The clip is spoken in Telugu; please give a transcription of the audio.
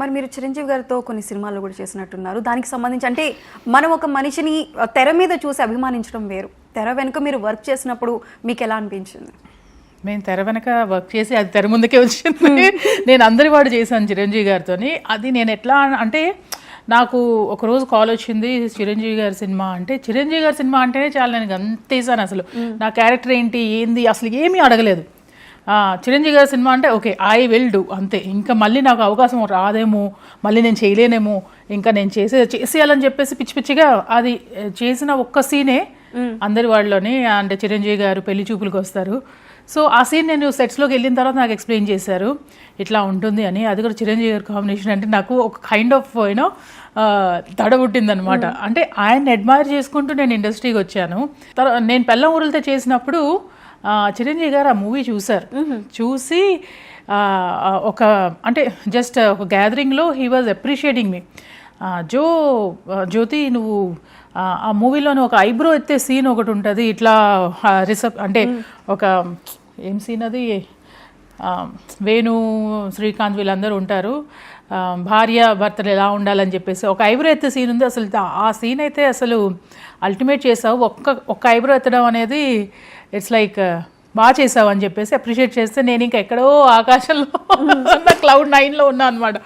మరి మీరు చిరంజీవి గారితో కొన్ని సినిమాలు కూడా చేసినట్టున్నారు. దానికి సంబంధించి అంటే మనం ఒక మనిషిని తెర మీద చూసి అభిమానించడం వేరు, తెర వెనుక మీరు వర్క్ చేసినప్పుడు మీకు ఎలా అనిపించింది? మేము తెర వెనక వర్క్ చేసి అది తెర ముందుకే వచ్చింది. నేను అందరి వాడు చేశాను చిరంజీవి గారితో. అది నేను ఎట్లా అంటే నాకు ఒకరోజు కాల్ వచ్చింది, చిరంజీవి గారి సినిమా అంటే. చిరంజీవి గారి సినిమా అంటేనే చాలా నేను అంతేసాను. అసలు నా క్యారెక్టర్ ఏంటి ఏంది అసలు ఏమీ అడగలేదు. చిరంజీవి గారి సినిమా అంటే ఓకే ఐ విల్ డూ అంతే. ఇంకా మళ్ళీ నాకు అవకాశం రాదేమో, మళ్ళీ నేను చేయలేనేమో, ఇంకా నేను చేసేయాలని చెప్పేసి పిచ్చి పిచ్చిగా అది చేసిన ఒక్క సీనే అందరి వాళ్ళని. అంటే చిరంజీవి గారు పెళ్లి చూపులకు వస్తారు. సో ఆ సీన్ నేను సెట్స్లోకి వెళ్ళిన తర్వాత నాకు ఎక్స్ప్లెయిన్ చేశారు ఇట్లా ఉంటుంది అని. అది కూడా చిరంజీవి గారి కాంబినేషన్ అంటే నాకు ఒక కైండ్ ఆఫ్ యూనో దడబుట్టిందనమాట. అంటే ఆయన అడ్మైర్ చేసుకుంటూ నేను ఇండస్ట్రీకి వచ్చాను. నేను పెళ్ళం ఊరులతో చేసినప్పుడు చిరంజీవి గారు ఆ మూవీ చూశారు. చూసి ఒక అంటే జస్ట్ ఒక గ్యాదరింగ్లో హీ వాజ్ అప్రిషియేటింగ్ మీ. జ్యోతి నువ్వు ఆ మూవీలోని ఒక ఐబ్రో ఎత్తే సీన్ ఒకటి ఉంటుంది ఇట్లా అంటే ఒక ఏం సీన్ అది, వేణు శ్రీకాంత్ వీళ్ళందరూ ఉంటారు, భార్య భర్తలు ఎలా ఉండాలని చెప్పేసి ఒక ఐబ్రో ఎత్తే సీన్ ఉంది. అసలు ఆ సీన్ అయితే అసలు అల్టిమేట్ చేసావు. ఒక్క ఐబ్రో ఎత్తడం అనేది ఇట్స్ లైక్ బాగా చేసావు అని చెప్పేసి అప్రిషియేట్ చేస్తే నేను ఇంకా ఎక్కడో ఆకాశంలో క్లౌడ్ 9లో ఉన్నా అనమాట.